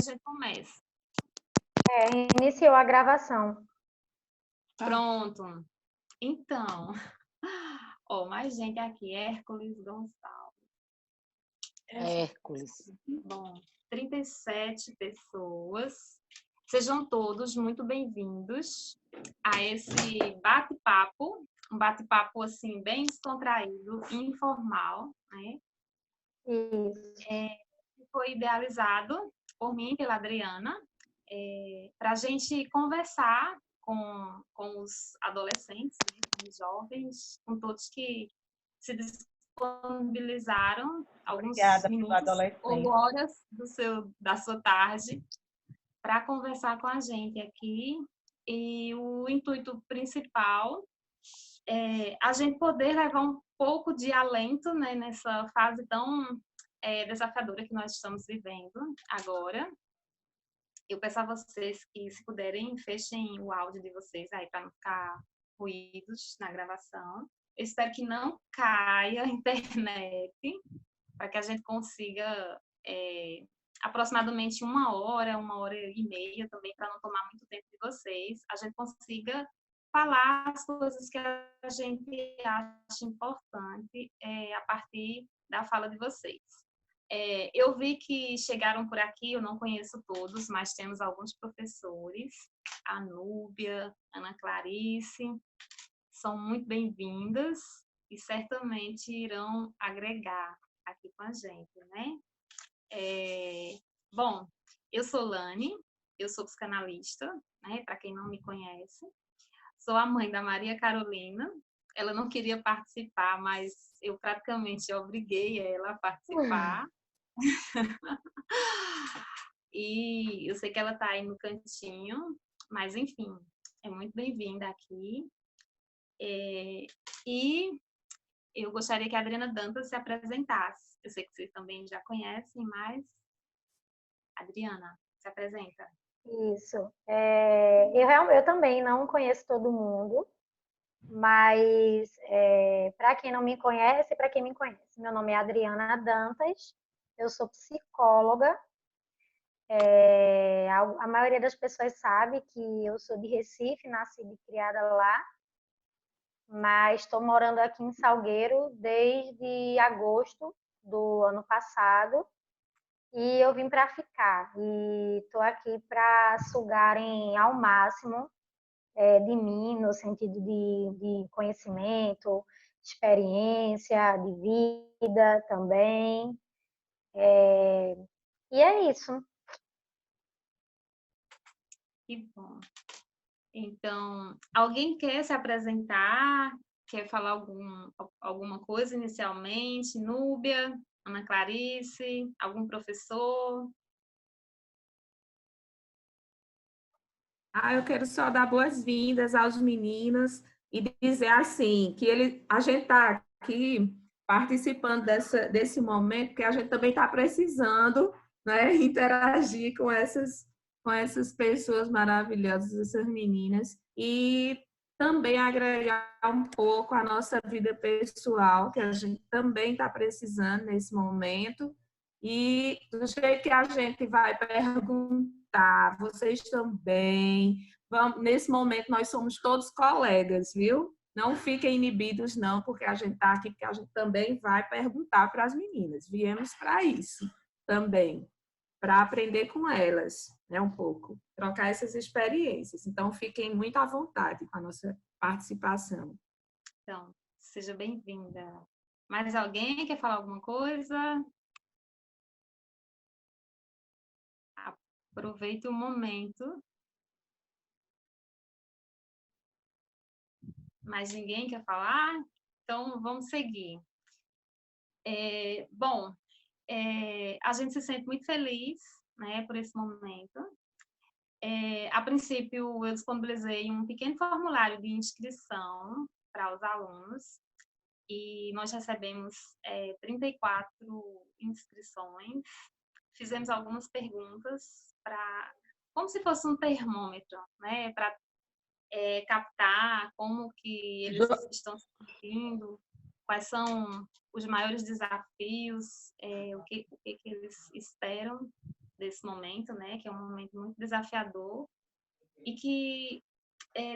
a gente começa. Iniciou a gravação. Pronto. Então, mais gente aqui. Hércules Gonçalves. Hércules. Bom, 37 pessoas. Sejam todos muito bem-vindos a esse bate-papo. Um bate-papo, assim, bem descontraído, informal, né? Isso. Foi idealizado por mim e pela Adriana, para a gente conversar com os adolescentes, né, com os jovens, com todos que se disponibilizaram alguns minutos ou horas da sua tarde para conversar com a gente aqui. E o intuito principal é a gente poder levar um pouco de alento, né, nessa fase tão desafiadora que nós estamos vivendo agora. Eu peço a vocês que, se puderem, fechem o áudio de vocês aí para não ficar ruídos na gravação. Eu espero que não caia a internet, para que a gente consiga aproximadamente uma hora e meia também, para não tomar muito tempo de vocês, a gente consiga falar as coisas que a gente acha importante a partir da fala de vocês. Eu vi que chegaram por aqui, eu não conheço todos, mas temos alguns professores, a Núbia, Ana Clarice, são muito bem-vindas e certamente irão agregar aqui com a gente, né? Bom, eu sou Lani, eu sou psicanalista, né? Para quem não me conhece, sou a mãe da Maria Carolina. Ela não queria participar, mas eu praticamente obriguei ela a participar. E eu sei que ela está aí no cantinho, mas enfim, é muito bem-vinda aqui. E eu gostaria que a Adriana Dantas se apresentasse. Eu sei que vocês também já conhecem, mas Adriana, se apresenta. Isso. Eu também não conheço todo mundo, mas para quem não me conhece, para quem me conhece, meu nome é Adriana Dantas, eu sou psicóloga. A maioria das pessoas sabe que eu sou de Recife, nascida e criada lá, mas estou morando aqui em Salgueiro desde agosto do ano passado. E eu vim para ficar. E estou aqui para sugarem ao máximo de mim, no sentido de conhecimento, experiência, de vida também. E é isso. Que bom. Então, alguém quer se apresentar? Quer falar alguma coisa inicialmente? Núbia, Ana Clarice, algum professor? Eu quero só dar boas-vindas aos meninos e dizer assim, que a gente está aqui participando desse momento, porque a gente também está precisando, né, interagir com essas pessoas maravilhosas, essas meninas, e também agregar um pouco a nossa vida pessoal, que a gente também está precisando nesse momento, e do jeito que a gente vai perguntar, vocês estão bem? Nesse momento, nós somos todos colegas, viu? Não fiquem inibidos, não, porque a gente está aqui, porque a gente também vai perguntar para as meninas. Viemos para isso também, para aprender com elas, né, um pouco, trocar essas experiências. Então, fiquem muito à vontade com a nossa participação. Então, seja bem-vinda. Mais alguém quer falar alguma coisa? Aproveite o momento. Mais ninguém quer falar? Então, vamos seguir. Bom, a gente se sente muito feliz, né, por esse momento. A princípio, eu disponibilizei um pequeno formulário de inscrição para os alunos e nós recebemos 34 inscrições. Fizemos algumas perguntas como se fosse um termômetro, né, para captar como que eles estão se sentindo, quais são os maiores desafios, o que eles esperam desse momento, né, que é um momento muito desafiador, e que,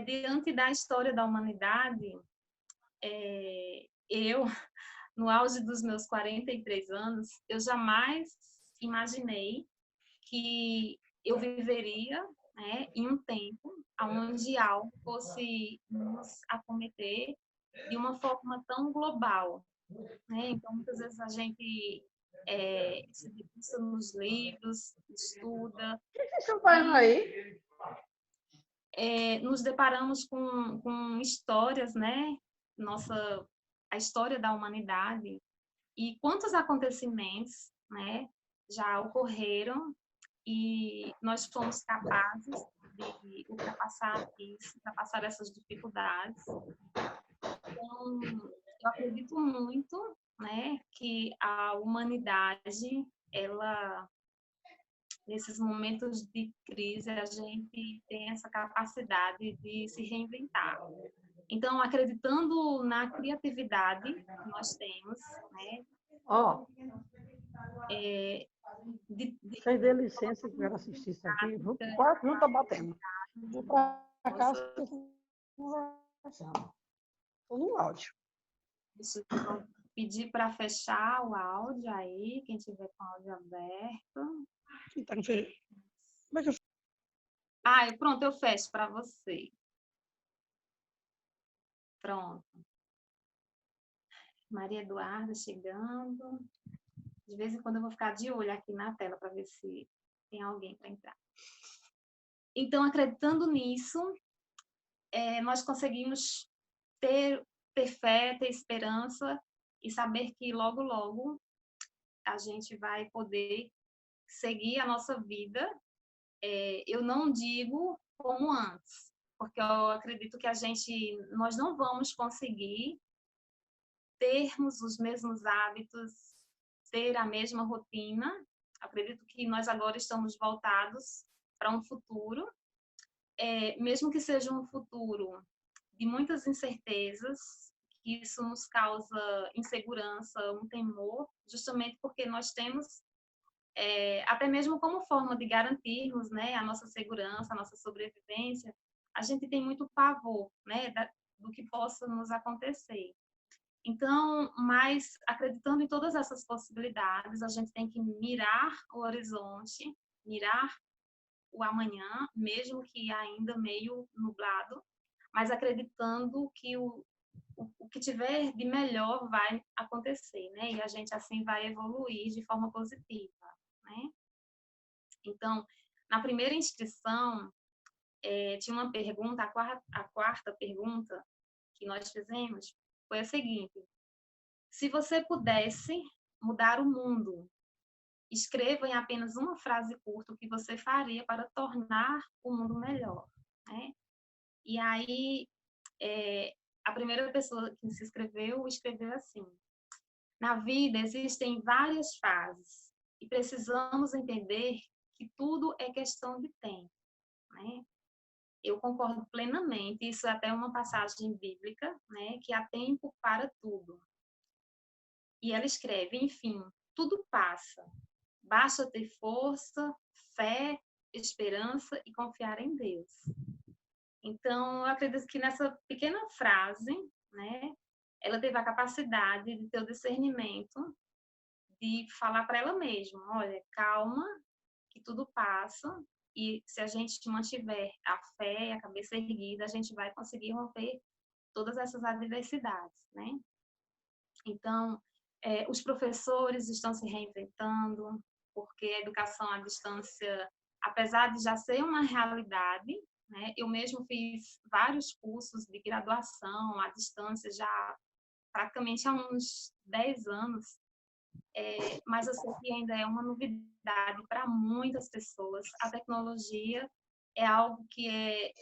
diante da história da humanidade, eu, no auge dos meus 43 anos, eu jamais imaginei que eu viveria, né, em um tempo onde algo fosse nos acometer de uma forma tão global, né? Então, muitas vezes a gente se debruça nos livros, estuda. O que vocês estão fazendo aí? Nos deparamos com histórias, né? A história da humanidade e quantos acontecimentos, né, já ocorreram e nós fomos capazes de ultrapassar isso, ultrapassar essas dificuldades. Então, eu acredito muito, né, que a humanidade, ela, nesses momentos de crise, a gente tem essa capacidade de se reinventar. Então, acreditando na criatividade que nós temos, né? Ó, vocês dêem licença que eu quero assistir isso aqui. Quase não está batendo. Vou para casa conversando. Estou no áudio. Deixa eu pedir para fechar o áudio aí, quem tiver com o áudio aberto. Então, como é que eu... Pronto, eu fecho para você. Pronto. Maria Eduarda chegando. De vez em quando eu vou ficar de olho aqui na tela para ver se tem alguém para entrar. Então, acreditando nisso, nós conseguimos ter fé, ter esperança e saber que logo, logo a gente vai poder seguir a nossa vida. Eu não digo como antes, porque eu acredito que nós não vamos conseguir termos os mesmos hábitos, ter a mesma rotina. Acredito que nós agora estamos voltados para um futuro, mesmo que seja um futuro de muitas incertezas, que isso nos causa insegurança, um temor, justamente porque nós temos, até mesmo como forma de garantirmos, né, a nossa segurança, a nossa sobrevivência, a gente tem muito pavor, né, do que possa nos acontecer. Então, mas acreditando em todas essas possibilidades, a gente tem que mirar o horizonte, mirar o amanhã, mesmo que ainda meio nublado, mas acreditando que o que tiver de melhor vai acontecer, né? E a gente assim vai evoluir de forma positiva, né? Então, na primeira inscrição, tinha uma pergunta, a quarta pergunta que nós fizemos foi a seguinte: se você pudesse mudar o mundo, escreva em apenas uma frase curta o que você faria para tornar o mundo melhor, né? E aí, a primeira pessoa que se inscreveu escreveu assim: na vida existem várias fases e precisamos entender que tudo é questão de tempo, né? Eu concordo plenamente, isso é até uma passagem bíblica, né, que há tempo para tudo. E ela escreve, enfim, tudo passa, basta ter força, fé, esperança e confiar em Deus. Então, eu acredito que nessa pequena frase, né, ela teve a capacidade de ter o discernimento de falar para ela mesma: olha, calma, que tudo passa, e se a gente mantiver a fé, a cabeça erguida, a gente vai conseguir romper todas essas adversidades, né? Então, os professores estão se reinventando, porque a educação à distância, apesar de já ser uma realidade, né, eu mesmo fiz vários cursos de graduação à distância já praticamente há uns 10 anos, mas eu sei que ainda é uma novidade para muitas pessoas. A tecnologia é algo que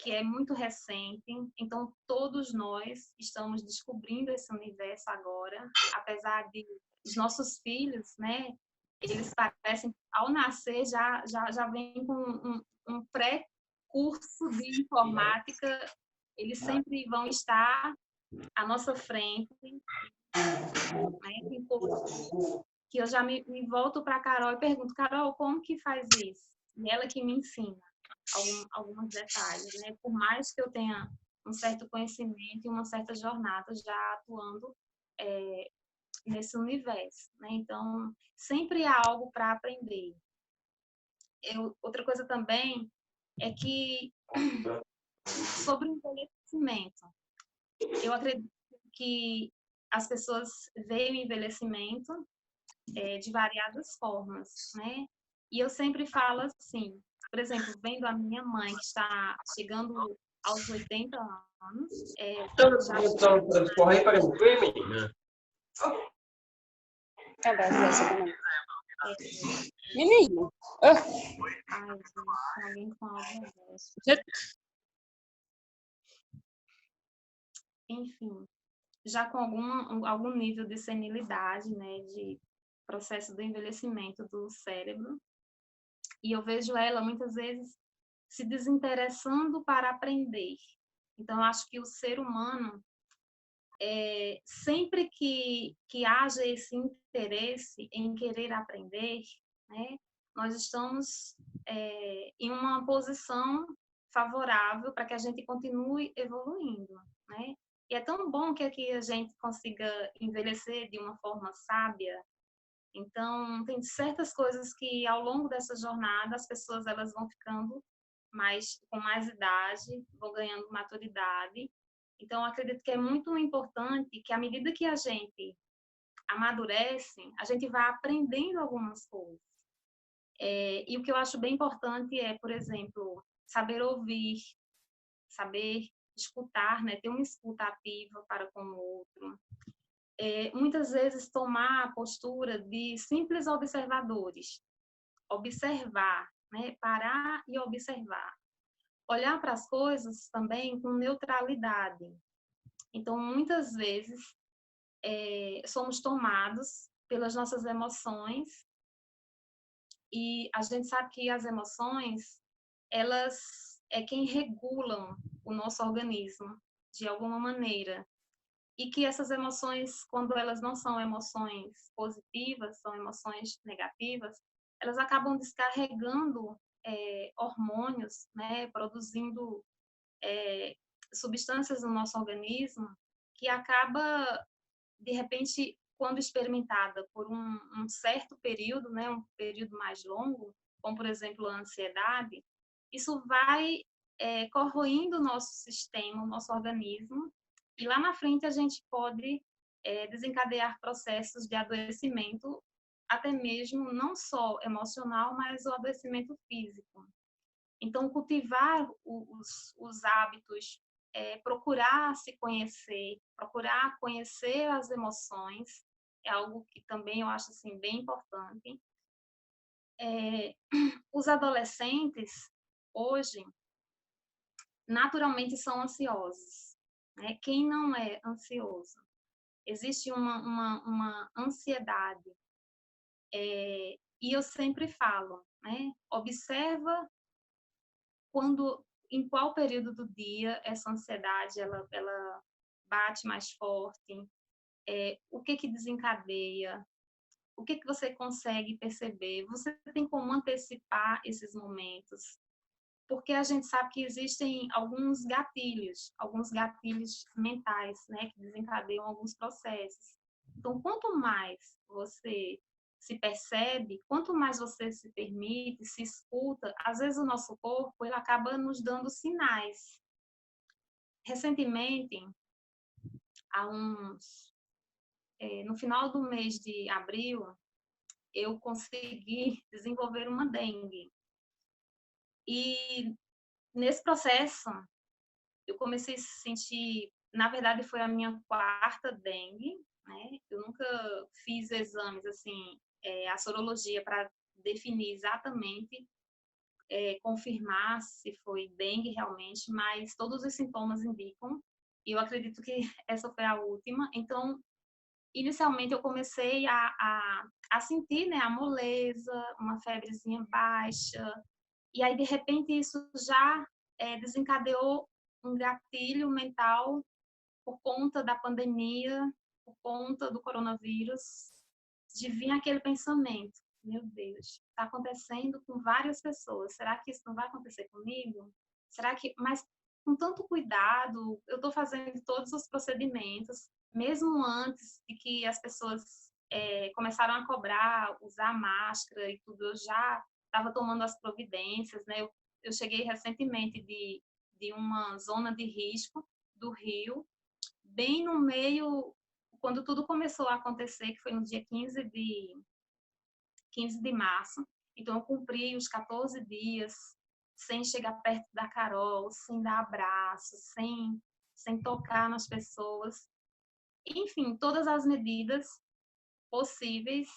é muito recente, então todos nós estamos descobrindo esse universo agora, apesar de os nossos filhos, né, eles parecem, ao nascer, já vem com um pré-curso de informática, eles sempre vão estar à nossa frente, né, que eu já me volto para a Carol e pergunto, Carol, como que faz isso? E ela que me ensina alguns detalhes, né? Por mais que eu tenha um certo conhecimento e uma certa jornada já atuando nesse universo, né? Então, sempre há algo para aprender. Outra coisa também é que, sobre o envelhecimento, eu acredito que as pessoas veem o envelhecimento de variadas formas, né? E eu sempre falo assim, por exemplo, vendo a minha mãe, que está chegando aos 80 anos, Menino. Ai, gente, tem alguém com algum enfim, já com algum nível de senilidade, né, de processo do envelhecimento do cérebro. E eu vejo ela, muitas vezes, se desinteressando para aprender. Então, eu acho que o ser humano, sempre que haja esse interesse em querer aprender, né, nós estamos em uma posição favorável para que a gente continue evoluindo, né? E é tão bom que aqui a gente consiga envelhecer de uma forma sábia. Então, tem certas coisas que ao longo dessa jornada as pessoas elas vão ficando com mais idade, vão ganhando maturidade. Então, eu acredito que é muito importante que à medida que a gente amadurece, a gente vai aprendendo algumas coisas. E o que eu acho bem importante é, por exemplo, saber ouvir, saber escutar, né? Ter uma escuta ativa para com o outro. Muitas vezes tomar a postura de simples observadores. Observar, né? Parar e observar. Olhar para as coisas também com neutralidade. Então, muitas vezes, somos tomados pelas nossas emoções e a gente sabe que as emoções, elas é quem regulam o nosso organismo de alguma maneira. E que essas emoções, quando elas não são emoções positivas, são emoções negativas, elas acabam descarregando hormônios, né, produzindo substâncias no nosso organismo que acaba, de repente, quando experimentada por um certo período, né, um período mais longo, como, por exemplo, a ansiedade, isso vai corroindo o nosso sistema, o nosso organismo, e lá na frente a gente pode desencadear processos de adoecimento, até mesmo não só emocional, mas o adoecimento físico. Então, cultivar os hábitos, procurar se conhecer, procurar conhecer as emoções, é algo que também eu acho assim, bem importante. Os adolescentes, hoje, naturalmente são ansiosos. Né? Quem não é ansioso? Existe uma ansiedade. E eu sempre falo, né? Observa em qual período do dia essa ansiedade ela bate mais forte, o que desencadeia, o que você consegue perceber, você tem como antecipar esses momentos, porque a gente sabe que existem alguns gatilhos mentais, né, que desencadeiam alguns processos. Então, quanto mais você se percebe, quanto mais você se permite, se escuta, às vezes o nosso corpo ele acaba nos dando sinais. Recentemente, no final do mês de abril, eu consegui desenvolver uma dengue. E nesse processo, eu comecei a se sentir, na verdade foi a minha 4ª dengue, né? Eu nunca fiz exames assim, a sorologia para definir exatamente, confirmar se foi dengue realmente, mas todos os sintomas indicam, e eu acredito que essa foi a última. Então, inicialmente eu comecei a sentir, né, a moleza, uma febrezinha baixa, e aí de repente isso já desencadeou um gatilho mental por conta da pandemia, por conta do coronavírus, de vir aquele pensamento, meu Deus, está acontecendo com várias pessoas, será que isso não vai acontecer comigo? Será que... Mas com tanto cuidado, eu estou fazendo todos os procedimentos, mesmo antes de que as pessoas começaram a cobrar, usar máscara e tudo, eu já estava tomando as providências, né? Eu cheguei recentemente de uma zona de risco do Rio, bem no meio, quando tudo começou a acontecer, que foi no dia 15 de março. Então, eu cumpri os 14 dias sem chegar perto da Carol, sem dar abraço, sem tocar nas pessoas. Enfim, todas as medidas possíveis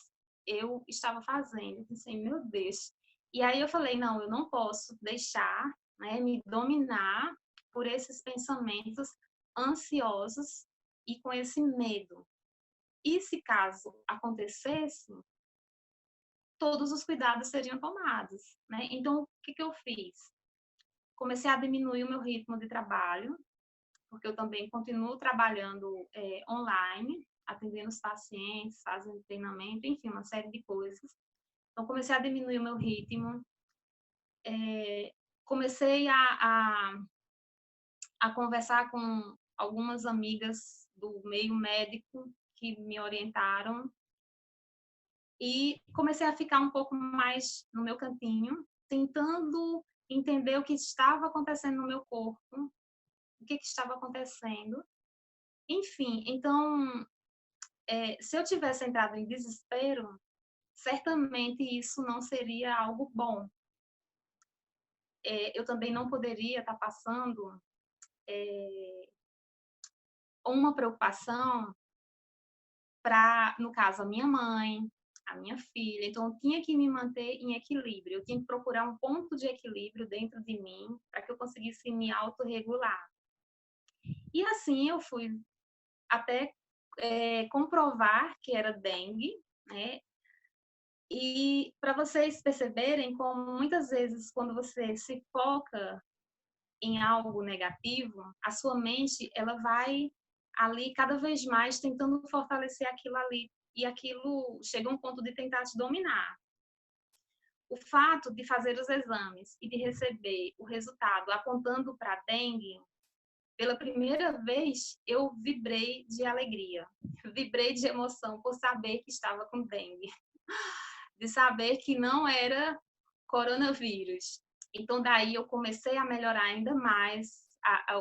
eu estava fazendo. Eu pensei, meu Deus. E aí eu falei, não, eu não posso deixar, né, me dominar por esses pensamentos ansiosos e com esse medo. E se caso acontecesse, todos os cuidados seriam tomados, né? Então, o que eu fiz? Comecei a diminuir o meu ritmo de trabalho, porque eu também continuo trabalhando online, atendendo os pacientes, fazendo treinamento, enfim, uma série de coisas. Então, comecei a diminuir o meu ritmo, comecei a conversar com algumas amigas do meio médico que me orientaram e comecei a ficar um pouco mais no meu cantinho, tentando entender o que estava acontecendo no meu corpo, o que estava acontecendo. Enfim, então, se eu tivesse entrado em desespero, certamente isso não seria algo bom. Eu também não poderia estar passando uma preocupação para, no caso, a minha mãe, a minha filha. Então, eu tinha que me manter em equilíbrio. Eu tinha que procurar um ponto de equilíbrio dentro de mim para que eu conseguisse me autorregular. E assim eu fui até comprovar que era dengue, né? E para vocês perceberem como muitas vezes quando você se foca em algo negativo, a sua mente ela vai ali cada vez mais tentando fortalecer aquilo ali e aquilo chega a um ponto de tentar te dominar. O fato de fazer os exames e de receber o resultado apontando para dengue, pela primeira vez eu vibrei de alegria, vibrei de emoção por saber que estava com dengue, de saber que não era coronavírus. Então, daí eu comecei a melhorar ainda mais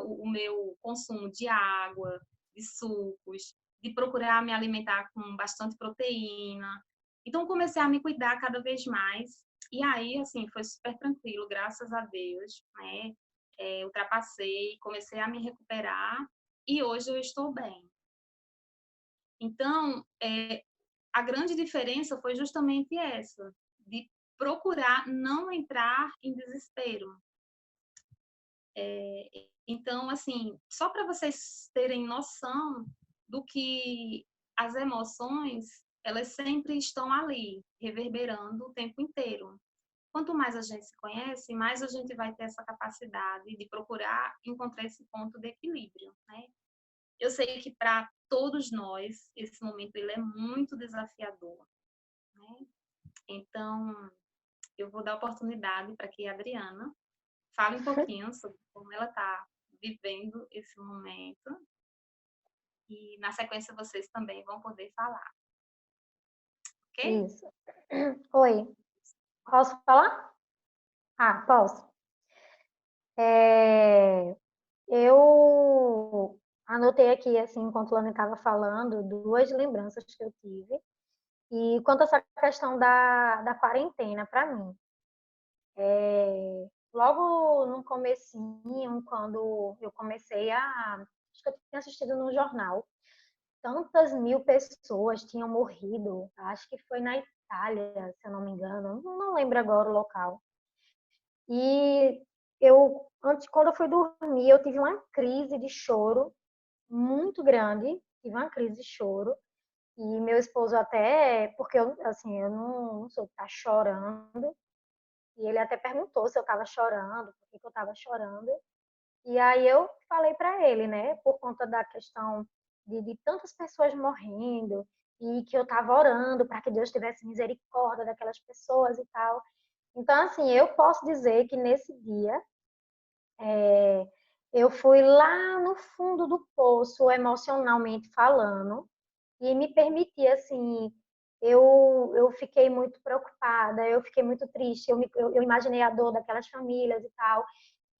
o meu consumo de água, de sucos, de procurar me alimentar com bastante proteína. Então, comecei a me cuidar cada vez mais. E aí, assim, foi super tranquilo, graças a Deus, né? Ultrapassei, comecei a me recuperar e hoje eu estou bem. Então, a grande diferença foi justamente essa, de procurar não entrar em desespero. Então, assim, só para vocês terem noção do que as emoções, elas sempre estão ali, reverberando o tempo inteiro. Quanto mais a gente se conhece, mais a gente vai ter essa capacidade de procurar encontrar esse ponto de equilíbrio, né? Eu sei que para todos nós, esse momento ele é muito desafiador, né? Então, eu vou dar oportunidade para que a Adriana fale um pouquinho sobre como ela está vivendo esse momento e, na sequência, vocês também vão poder falar. Ok? Isso. Oi. Posso falar? Ah, posso. Eu anotei aqui, assim, enquanto a Lana estava falando, duas lembranças que eu tive. E quanto a essa questão da quarentena, para mim, logo no comecinho, quando eu comecei acho que eu tinha assistido no jornal, tantas mil pessoas tinham morrido, acho que foi na Itália, se eu não me engano, não lembro agora o local. E quando eu fui dormir, eu tive uma crise de choro muito grande, tive uma crise de choro. E meu esposo até, porque eu, assim, eu não sou de estar chorando, e ele até perguntou se eu estava chorando, por que eu estava chorando. E aí eu falei para ele, né, por conta da questão de tantas pessoas morrendo, e que eu estava orando para que Deus tivesse misericórdia daquelas pessoas e tal. Então, assim, eu posso dizer que nesse dia eu fui lá no fundo do poço, emocionalmente falando, e me permiti, assim, eu fiquei muito preocupada, eu fiquei muito triste, eu imaginei a dor daquelas famílias e tal.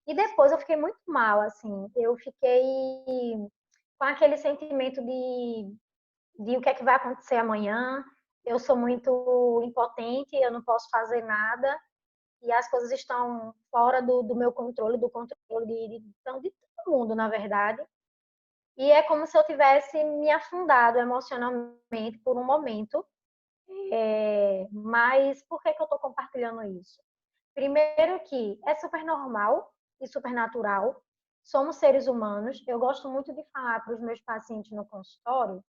E depois eu fiquei muito mal, assim, eu fiquei com aquele sentimento de o que é que vai acontecer amanhã, eu sou muito impotente, eu não posso fazer nada, e as coisas estão fora do meu controle, do controle de todo mundo, na verdade. E é como se eu tivesse me afundado emocionalmente por um momento. Mas por que eu estou compartilhando isso? Primeiro que é super normal e super natural. Somos seres humanos. Eu gosto muito de falar para os meus pacientes no consultório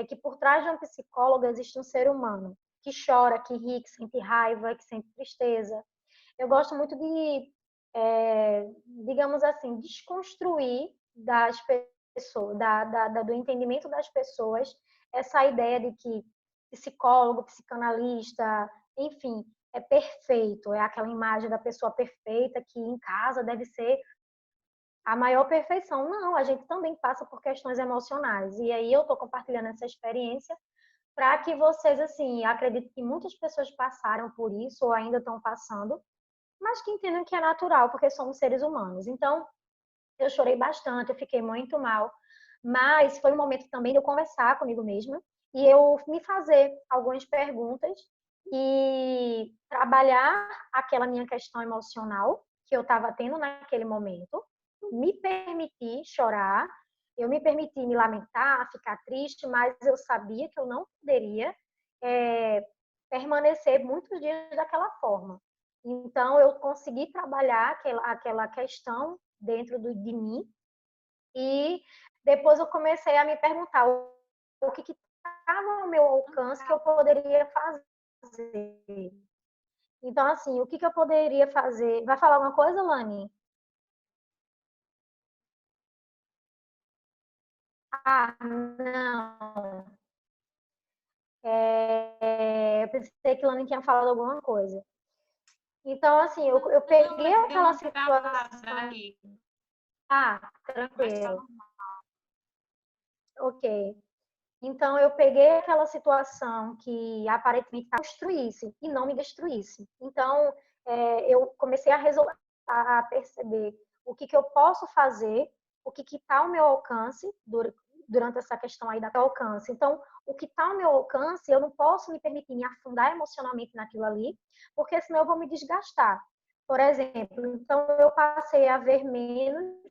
que por trás de um psicólogo existe um ser humano que chora, que ri, que sente raiva, que sente tristeza. Eu gosto muito de, digamos assim, desconstruir das pessoas, do entendimento das pessoas, essa ideia de que psicólogo, psicanalista, enfim, é perfeito, é aquela imagem da pessoa perfeita que em casa deve ser a maior perfeição. Não, a gente também passa por questões emocionais. E aí eu estou compartilhando essa experiência para que vocês, assim, acredito que muitas pessoas passaram por isso ou ainda estão passando, mas que entendam que é natural, porque somos seres humanos. Então, eu chorei bastante, eu fiquei muito mal, mas foi um momento também de eu conversar comigo mesma e eu me fazer algumas perguntas e trabalhar aquela minha questão emocional que eu estava tendo naquele momento, me permitir chorar, eu me permiti me lamentar, ficar triste, mas eu sabia que eu não poderia permanecer muitos dias daquela forma. Então, eu consegui trabalhar aquela questão dentro de mim e depois eu comecei a me perguntar o que estava no meu alcance que eu poderia fazer. Então, assim, o que eu poderia fazer? Vai falar alguma coisa, Lani? Ah, não. Eu pensei que Lani tinha falado alguma coisa. Então, assim, eu peguei aquela situação. Ah, tranquilo. Ok. Então, eu peguei aquela situação que aparentemente construísse e não me destruísse. Então, eu comecei a perceber o que eu posso fazer, o que está ao meu alcance durante essa questão aí da alcance. Então, o que está ao meu alcance, eu não posso me permitir me afundar emocionalmente naquilo ali, porque senão eu vou me desgastar. Por exemplo, então eu passei a ver menos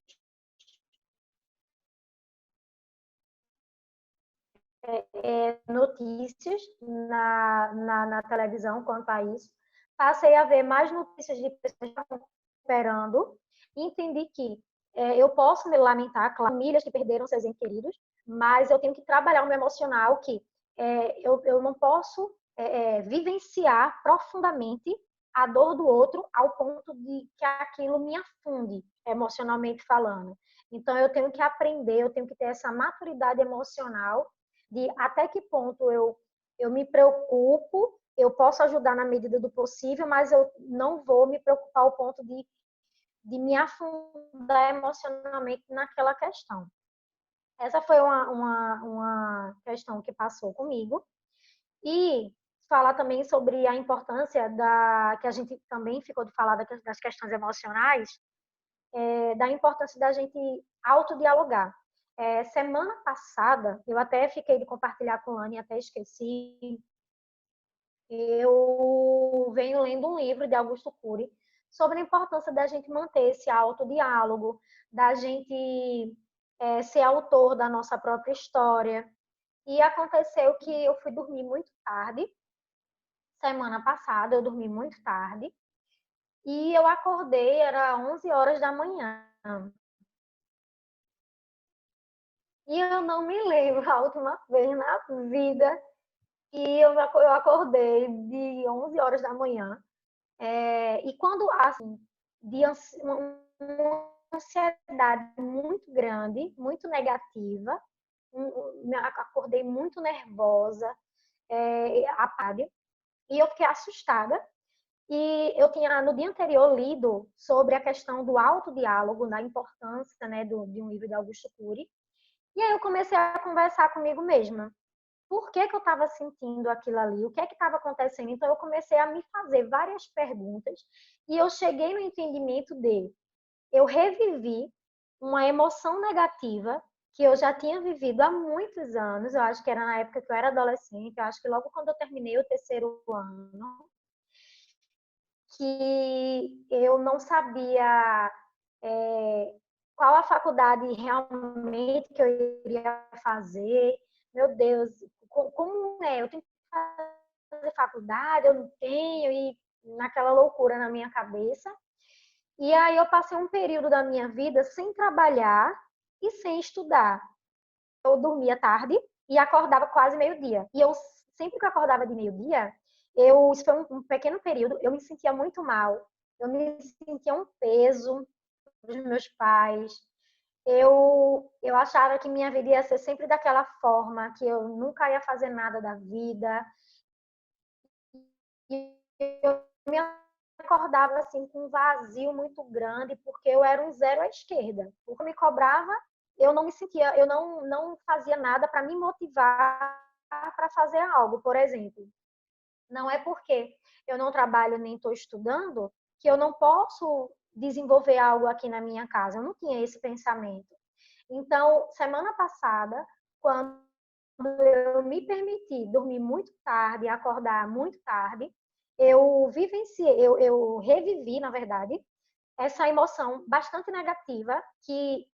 notícias na televisão quanto a isso. Passei a ver mais notícias de pessoas recuperando. Entendi que eu posso me lamentar, claro, famílias que perderam seus entes queridos, mas eu tenho que trabalhar o meu emocional, que eu não posso vivenciar profundamente a dor do outro ao ponto de que aquilo me afunde, emocionalmente falando. Então, eu tenho que aprender, eu tenho que ter essa maturidade emocional de até que ponto eu me preocupo, eu posso ajudar na medida do possível, mas eu não vou me preocupar ao ponto de me afundar emocionalmente naquela questão. Essa foi uma questão que passou comigo. E falar também sobre a importância que a gente também ficou de falar das questões emocionais, da importância da gente autodialogar. Semana passada, eu até fiquei de compartilhar com a Anne, até esqueci, eu venho lendo um livro de Augusto Cury sobre a importância da gente manter esse autodiálogo, da gente ser autor da nossa própria história. E aconteceu que eu fui dormir muito tarde, semana passada eu dormi muito tarde, e eu acordei, era 11 horas da manhã. E eu não me lembro a última vez na vida que eu acordei de 11 horas da manhã. E quando, assim, de uma ansiedade muito grande, muito negativa, acordei muito nervosa, apática, e eu fiquei assustada. E eu tinha, no dia anterior, lido sobre a questão do autodiálogo, da importância, né, de um livro de Augusto Cury. E aí eu comecei a conversar comigo mesma. Por que eu estava sentindo aquilo ali? O que é que estava acontecendo? Então, eu comecei a me fazer várias perguntas e eu cheguei no entendimento de eu revivi uma emoção negativa que eu já tinha vivido há muitos anos. Eu acho que era na época que eu era adolescente. Eu acho que logo quando eu terminei o terceiro ano, que eu não sabia qual a faculdade realmente que eu iria fazer. Meu Deus, como é? Eu tenho que fazer faculdade, eu não tenho, e naquela loucura na minha cabeça. E aí eu passei um período da minha vida sem trabalhar e sem estudar. Eu dormia tarde e acordava quase meio-dia. E eu sempre que eu acordava de meio-dia, isso foi um pequeno período, eu me sentia muito mal. Eu me sentia um peso dos meus pais. Eu achava que minha vida ia ser sempre daquela forma, que eu nunca ia fazer nada da vida. E eu me acordava assim com um vazio muito grande, porque eu era um zero à esquerda. Porque eu me cobrava, eu não me sentia, eu não fazia nada para me motivar para fazer algo, por exemplo. Não é porque eu não trabalho nem estou estudando que eu não posso desenvolver algo aqui na minha casa. Eu não tinha esse pensamento. Então, semana passada, quando eu me permiti dormir muito tarde, acordar muito tarde, eu vivenciei, eu revivi, na verdade, essa emoção bastante negativa que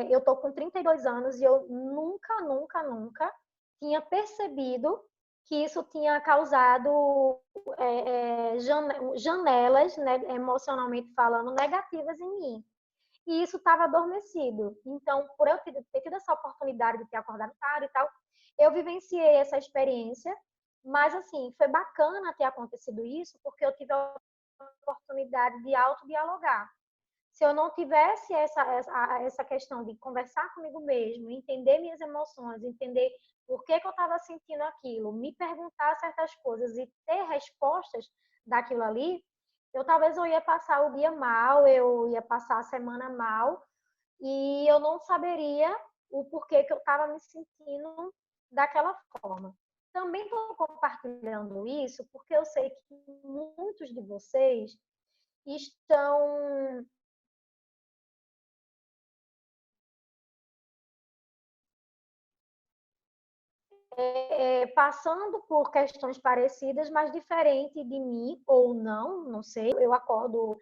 eu tô com 32 anos e eu nunca tinha percebido que isso tinha causado janelas, né, emocionalmente falando, negativas em mim. E isso estava adormecido. Então, por eu ter tido essa oportunidade de ter acordado tarde e tal, eu vivenciei essa experiência, mas, assim, foi bacana ter acontecido isso, porque eu tive a oportunidade de autodialogar. Se eu não tivesse essa questão de conversar comigo mesmo, entender minhas emoções, entender por que eu estava sentindo aquilo, me perguntar certas coisas e ter respostas daquilo ali, talvez eu ia passar o dia mal, eu ia passar a semana mal e eu não saberia o porquê que eu estava me sentindo daquela forma. Também estou compartilhando isso porque eu sei que muitos de vocês estão passando por questões parecidas, mas diferente de mim ou não sei. Eu acordo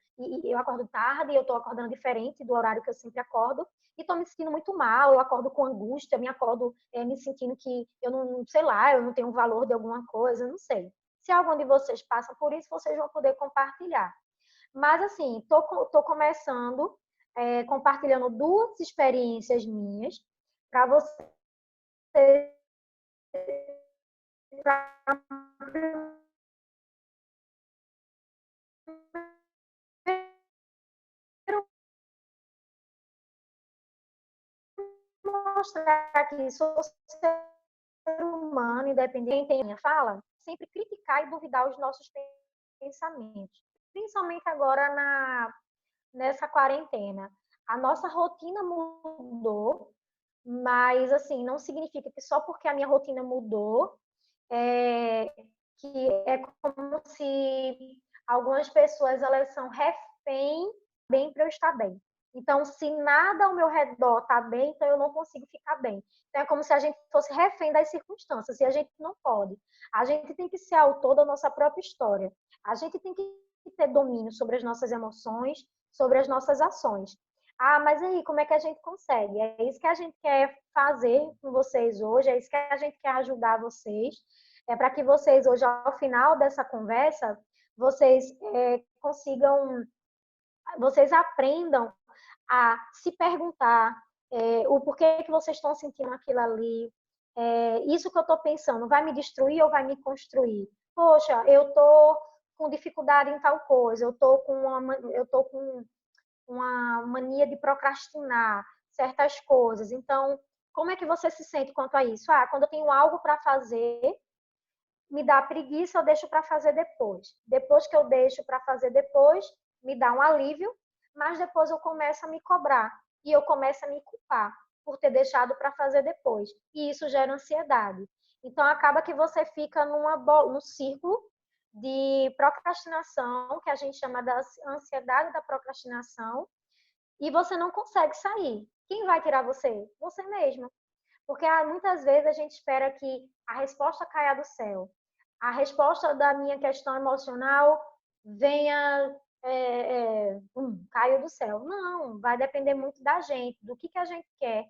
tarde, eu estou acordando diferente do horário que eu sempre acordo e estou me sentindo muito mal. Eu acordo com angústia, me acordo me sentindo que eu não, sei lá, eu não tenho valor de alguma coisa, não sei. Se algum de vocês passa por isso, vocês vão poder compartilhar. Mas assim, estou começando compartilhando duas experiências minhas para vocês mostrar que sou ser humano, independente da minha fala, sempre criticar e duvidar os nossos pensamentos. Principalmente agora nessa quarentena. A nossa rotina mudou, mas assim, não significa que só porque a minha rotina mudou, que é como se algumas pessoas elas são refém bem para eu estar bem. Então, se nada ao meu redor está bem, então eu não consigo ficar bem. Então, é como se a gente fosse refém das circunstâncias, e a gente não pode. A gente tem que ser autor da nossa própria história. A gente tem que ter domínio sobre as nossas emoções, sobre as nossas ações. Ah, mas aí, como é que a gente consegue? É isso que a gente quer fazer com vocês hoje, é isso que a gente quer ajudar vocês. É para que vocês, hoje, ao final dessa conversa, vocês consigam, vocês aprendam a se perguntar o porquê que vocês estão sentindo aquilo ali. Isso que eu estou pensando, vai me destruir ou vai me construir? Poxa, eu estou com dificuldade em tal coisa, eu estou com uma mania de procrastinar certas coisas. Então, Como é que você se sente quanto a isso? Ah, quando eu tenho algo para fazer, me dá preguiça, eu deixo para fazer depois. Depois que eu deixo para fazer depois, me dá um alívio, mas depois eu começo a me cobrar e eu começo a me culpar por ter deixado para fazer depois. E isso gera ansiedade. Então acaba que você fica num círculo de procrastinação, que a gente chama da ansiedade da procrastinação, e você não consegue sair. Quem vai tirar você? Você mesmo. Porque muitas vezes a gente espera que a resposta caia do céu. A resposta da minha questão emocional venha, caiu do céu. Não, vai depender muito da gente, do que a gente quer.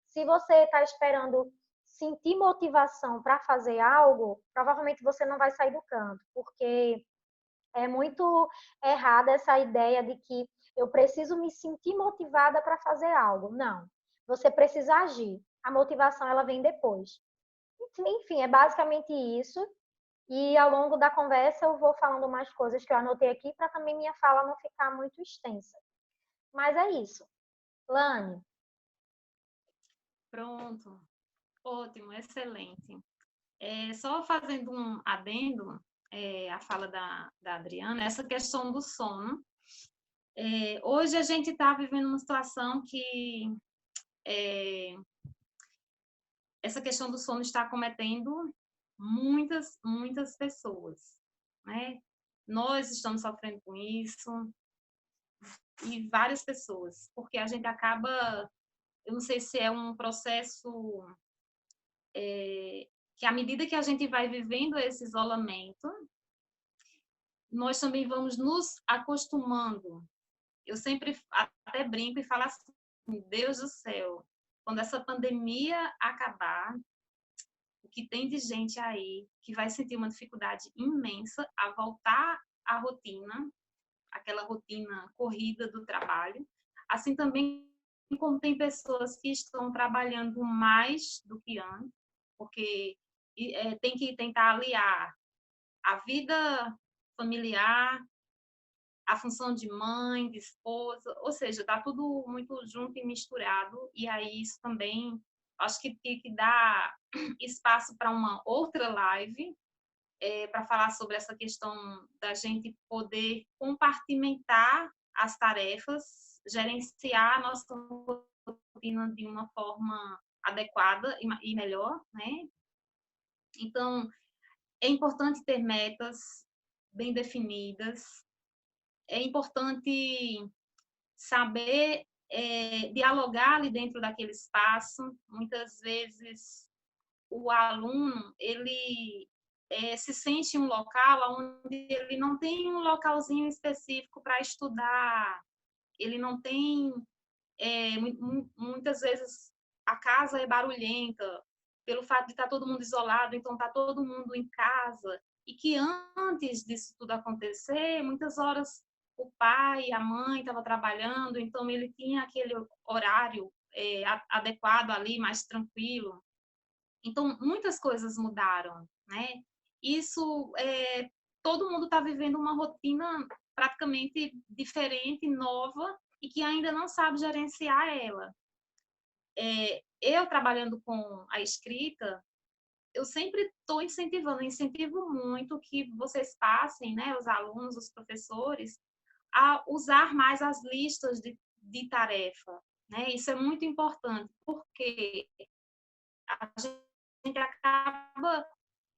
Se você está esperando sentir motivação para fazer algo, provavelmente você não vai sair do canto, porque é muito errada essa ideia de que eu preciso me sentir motivada para fazer algo. Não. Você precisa agir. A motivação ela vem depois. Enfim, é basicamente isso. E ao longo da conversa eu vou falando mais coisas que eu anotei aqui para também minha fala não ficar muito extensa. Mas é isso. Lani. Pronto. Ótimo, excelente. Só fazendo um adendo à fala da Adriana, essa questão do sono. Hoje a gente está vivendo uma situação que essa questão do sono está acometendo muitas pessoas, né? Nós estamos sofrendo com isso e várias pessoas, porque a gente acaba, eu não sei se é um processo que à medida que a gente vai vivendo esse isolamento, nós também vamos nos acostumando. Eu sempre até brinco e falo assim, Deus do céu, quando essa pandemia acabar, o que tem de gente aí que vai sentir uma dificuldade imensa a voltar à rotina, aquela rotina corrida do trabalho, assim também como tem pessoas que estão trabalhando mais do que antes, porque tem que tentar aliar a vida familiar, a função de mãe, de esposa, ou seja, está tudo muito junto e misturado, e aí isso também, acho que tem que dar espaço para uma outra live, para falar sobre essa questão da gente poder compartimentar as tarefas, gerenciar a nossa rotina de uma forma adequada e melhor, né? Então, é importante ter metas bem definidas, é importante saber dialogar ali dentro daquele espaço. Muitas vezes o aluno ele se sente em um local onde ele não tem um localzinho específico para estudar, ele não tem, muitas vezes a casa é barulhenta, pelo fato de estar todo mundo isolado, então está todo mundo em casa, e que antes disso tudo acontecer, muitas horas o pai, a mãe estavam trabalhando, então ele tinha aquele horário adequado ali, mais tranquilo. Então, muitas coisas mudaram, né? Isso, todo mundo está vivendo uma rotina praticamente diferente, nova, e que ainda não sabe gerenciar ela. Eu trabalhando com a escrita, eu sempre estou incentivando, incentivo muito que vocês passem, né, os alunos, os professores, a usar mais as listas de tarefa, né? Isso é muito importante, porque a gente acaba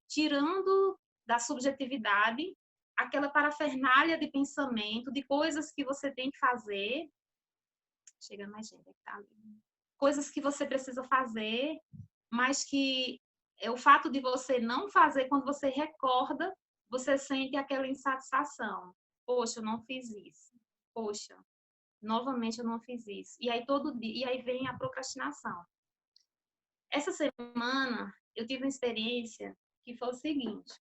tirando da subjetividade aquela parafernália de pensamento, de coisas que você tem que fazer. Chega mais gente que tá ali. Coisas que você precisa fazer, mas que o fato de você não fazer, quando você recorda, você sente aquela insatisfação. Poxa, eu não fiz isso. Poxa, novamente eu não fiz isso. E aí todo dia, e aí vem a procrastinação. Essa semana eu tive uma experiência que foi o seguinte: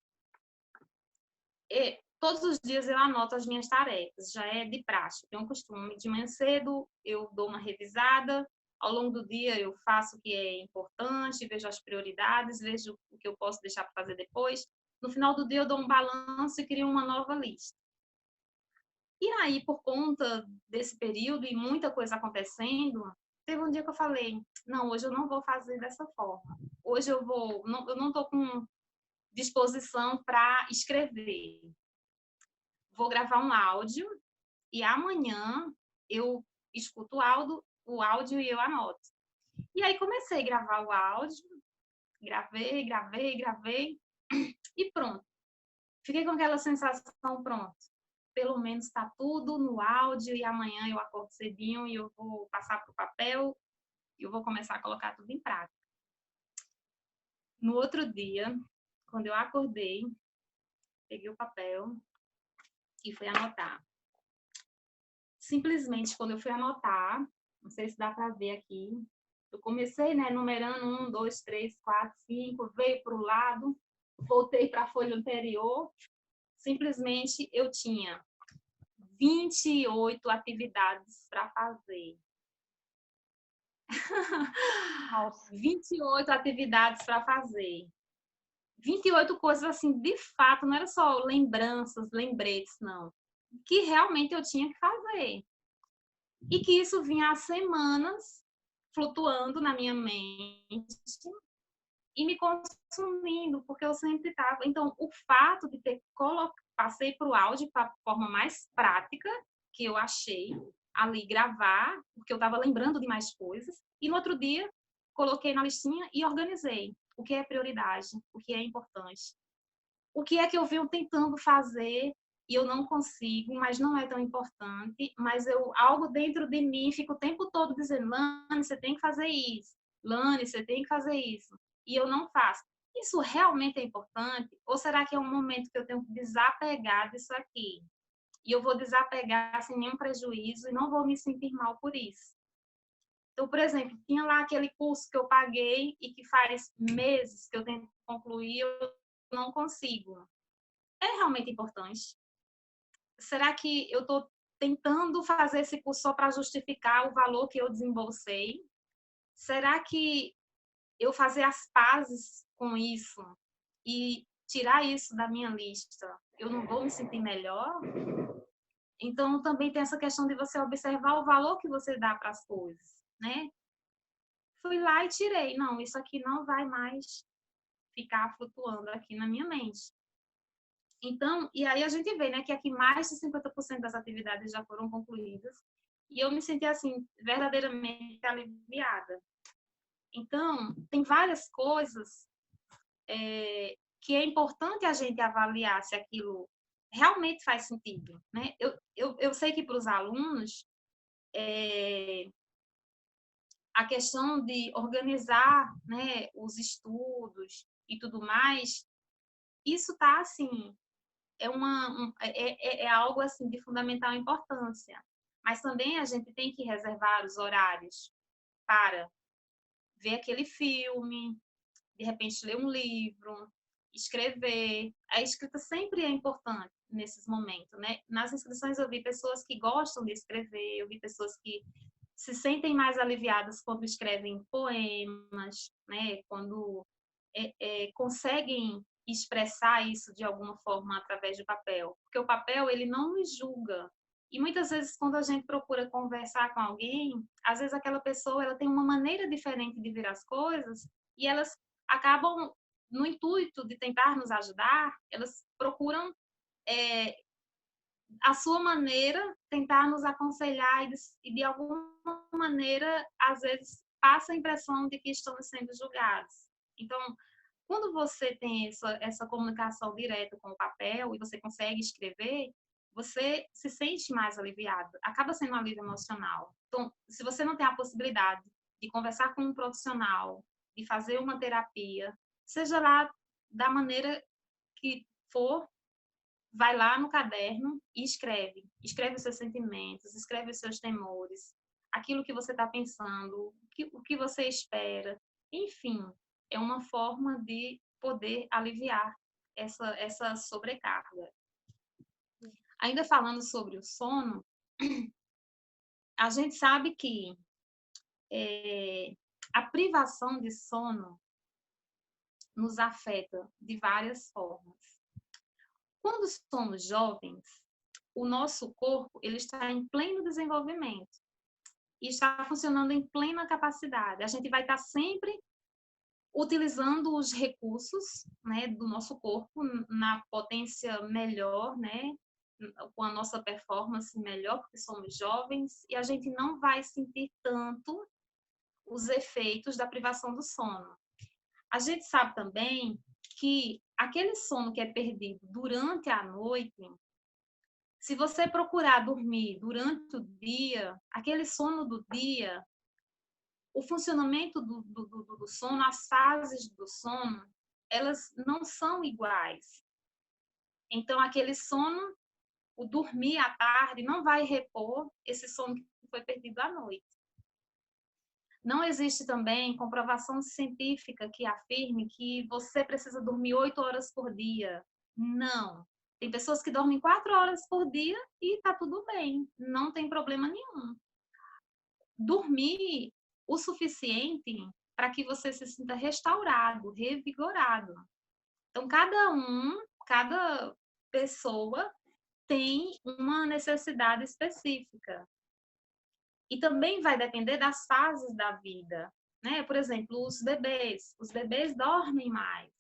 todos os dias eu anoto as minhas tarefas, já é de praxe, tenho um costume. De manhã cedo eu dou uma revisada, ao longo do dia eu faço o que é importante, vejo as prioridades, vejo o que eu posso deixar para fazer depois. No final do dia eu dou um balanço e crio uma nova lista. E aí, por conta desse período e muita coisa acontecendo, teve um dia que eu falei, não, hoje eu não vou fazer dessa forma. Hoje eu não estou com disposição para escrever. Vou gravar um áudio e amanhã eu escuto o áudio e eu anoto. E aí comecei a gravar o áudio, gravei e pronto. Fiquei com aquela sensação, pronto. Pelo menos está tudo no áudio e amanhã eu acordo cedinho e eu vou passar para o papel e eu vou começar a colocar tudo em prática. No outro dia, quando eu acordei, peguei o papel e fui anotar. Simplesmente, quando eu fui anotar, não sei se dá para ver aqui, eu comecei, né, numerando 1, 2, 3, 4, 5, veio para o lado, voltei para a folha anterior, simplesmente eu tinha 28 atividades para fazer. Nossa. 28 atividades para fazer. 28 coisas, assim, de fato, não era só lembranças, lembretes, não. Que realmente eu tinha que fazer. E que isso vinha há semanas flutuando na minha mente e me consumindo, porque eu sempre estava... Então, o fato de ter passei para o áudio para a forma mais prática que eu achei ali gravar, porque eu estava lembrando de mais coisas, e no outro dia coloquei na listinha e organizei o que é prioridade, o que é importante, o que é que eu venho tentando fazer e eu não consigo, mas não é tão importante, mas algo dentro de mim fica o tempo todo dizendo, Lani, você tem que fazer isso, Lani, você tem que fazer isso, e eu não faço. Isso realmente é importante? Ou será que é um momento que eu tenho que desapegar disso aqui? E eu vou desapegar sem nenhum prejuízo e não vou me sentir mal por isso. Então, por exemplo, tinha lá aquele curso que eu paguei e que faz meses que eu tento concluir, eu não consigo. É realmente importante? Será que eu estou tentando fazer esse curso só para justificar o valor que eu desembolsei? Será que eu fazer as pazes com isso e tirar isso da minha lista, eu não vou me sentir melhor? Então, também tem essa questão de você observar o valor que você dá para as coisas, né? Fui lá e tirei. Não, isso aqui não vai mais ficar flutuando aqui na minha mente. Então, e aí a gente vê, né, que aqui mais de 50% das atividades já foram concluídas e eu me senti, assim, verdadeiramente aliviada. Então, tem várias coisas que é importante a gente avaliar se aquilo realmente faz sentido, né? Eu sei que para os alunos, a questão de organizar, né, os estudos e tudo mais, isso está, assim, é algo assim de fundamental importância. Mas também a gente tem que reservar os horários para ver aquele filme, de repente ler um livro, escrever. A escrita sempre é importante nesses momentos, né? Nas inscrições eu vi pessoas que gostam de escrever, eu vi pessoas que se sentem mais aliviadas quando escrevem poemas, né? Quando conseguem expressar isso de alguma forma através do papel, porque o papel ele não nos julga. E muitas vezes quando a gente procura conversar com alguém, às vezes aquela pessoa ela tem uma maneira diferente de ver as coisas e elas acabam no intuito de tentar nos ajudar, elas procuram a sua maneira tentar nos aconselhar e de alguma maneira às vezes passa a impressão de que estamos sendo julgados. Então, quando você tem essa comunicação direta com o papel e você consegue escrever, você se sente mais aliviado, acaba sendo um alívio emocional. Então, se você não tem a possibilidade de conversar com um profissional, de fazer uma terapia, seja lá da maneira que for, vai lá no caderno e escreve. Escreve os seus sentimentos, escreve os seus temores, aquilo que você está pensando, o que você espera. Enfim, é uma forma de poder aliviar essa sobrecarga. Ainda falando sobre o sono, a gente sabe que a privação de sono nos afeta de várias formas. Quando somos jovens, o nosso corpo ele está em pleno desenvolvimento. e está funcionando em plena capacidade. A gente vai estar sempre utilizando os recursos, né, do nosso corpo na potência melhor, né, com a nossa performance melhor, porque somos jovens, e a gente não vai sentir tanto os efeitos da privação do sono. A gente sabe também que aquele sono que é perdido durante a noite, se você procurar dormir durante o dia, aquele sono do dia, o funcionamento do sono, as fases do sono, elas não são iguais. Então, aquele sono, o dormir à tarde, não vai repor esse sono que foi perdido à noite. Não existe também comprovação científica que afirme que você precisa dormir 8 horas por dia. Não. Tem pessoas que dormem 4 horas por dia e está tudo bem, não tem problema nenhum. Dormir o suficiente para que você se sinta restaurado, revigorado. Então, cada pessoa tem uma necessidade específica. E também vai depender das fases da vida, né? Por exemplo, os bebês dormem mais.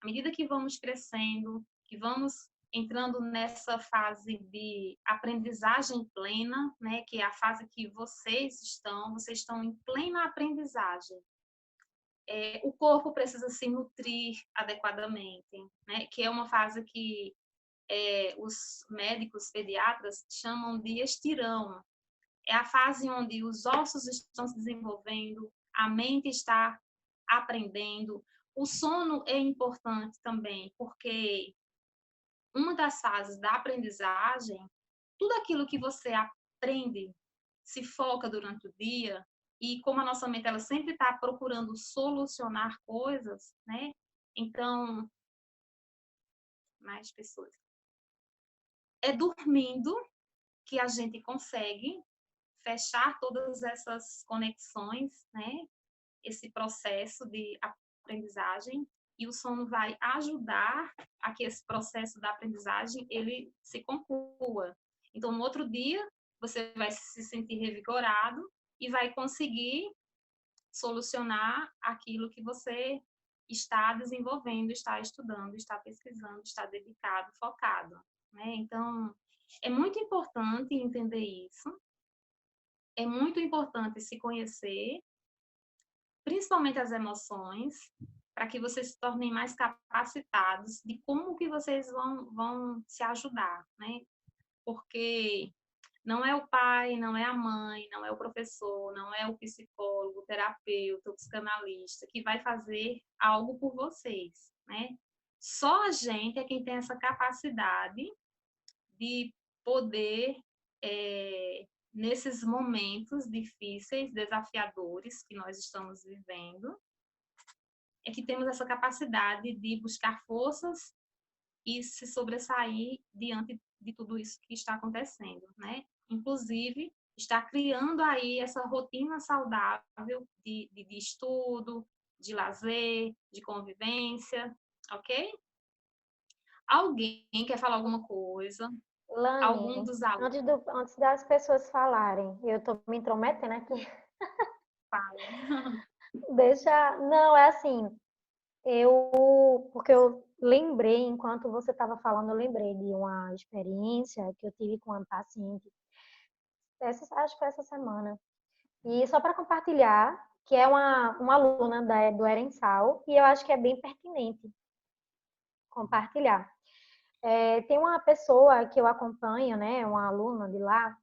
À medida que vamos crescendo, que vamos entrando nessa fase de aprendizagem plena, né? Que é a fase que vocês estão em plena aprendizagem. O corpo precisa se nutrir adequadamente, né? Que é uma fase que os médicos pediatras chamam de estirão. É a fase onde os ossos estão se desenvolvendo, a mente está aprendendo. O sono é importante também, porque uma das fases da aprendizagem, tudo aquilo que você aprende se foca durante o dia, e como a nossa mente ela sempre está procurando solucionar coisas, né? Então, mais pessoas. É dormindo que a gente consegue fechar todas essas conexões, né? Esse processo de aprendizagem, e o sono vai ajudar a que esse processo da aprendizagem ele se conclua. Então, no outro dia, você vai se sentir revigorado e vai conseguir solucionar aquilo que você está desenvolvendo, está estudando, está pesquisando, está dedicado, focado, né? Então, é muito importante entender isso. É muito importante se conhecer, principalmente as emoções, para que vocês se tornem mais capacitados de como que vocês vão se ajudar, né? Porque não é o pai, não é a mãe, não é o professor, não é o psicólogo, o terapeuta, o psicanalista que vai fazer algo por vocês, né? Só a gente é quem tem essa capacidade de poder nesses momentos difíceis, desafiadores que nós estamos vivendo, é que temos essa capacidade de buscar forças e se sobressair diante de tudo isso que está acontecendo, né? Inclusive, está criando aí essa rotina saudável de estudo, de lazer, de convivência, ok? Alguém quer falar alguma coisa? Lani, Algum dos alunos? antes das pessoas falarem, eu estou me intrometendo aqui. Não, é assim, porque eu lembrei, enquanto você estava falando, eu lembrei de uma experiência que eu tive com uma paciente, acho que foi essa semana. E só para compartilhar, que é uma aluna do Erensal, e eu acho que é bem pertinente compartilhar. Tem uma pessoa que eu acompanho, né, uma aluna de lá,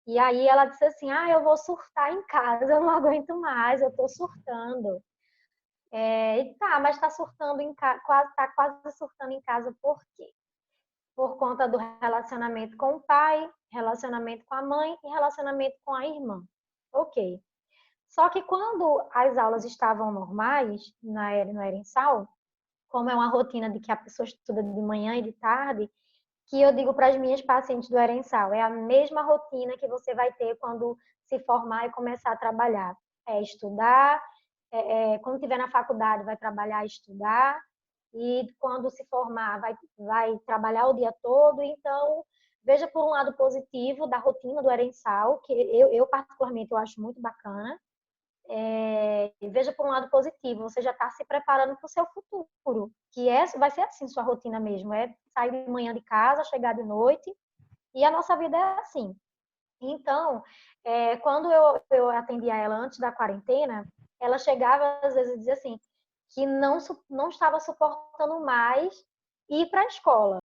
e aí ela disse assim, eu vou surtar em casa, eu não aguento mais, eu tô surtando. Mas tá surtando tá quase surtando em casa por quê? Por conta do relacionamento com o pai, relacionamento com a mãe e relacionamento com a irmã. Ok. Só que quando as aulas estavam normais, no Erensal, como é uma rotina de que a pessoa estuda de manhã e de tarde, que eu digo para as minhas pacientes do Erensal, é a mesma rotina que você vai ter quando se formar e começar a trabalhar. É estudar, quando estiver na faculdade vai trabalhar e estudar, e quando se formar vai trabalhar o dia todo. Então, veja por um lado positivo da rotina do Erensal, que eu particularmente eu acho muito bacana. Veja por um lado positivo, você já está se preparando para o seu futuro, que vai ser assim sua rotina mesmo, é sair de manhã de casa, chegar de noite, e a nossa vida é assim. Então, quando eu atendia ela antes da quarentena, ela chegava às vezes e dizia assim, que não estava suportando mais ir para a escola.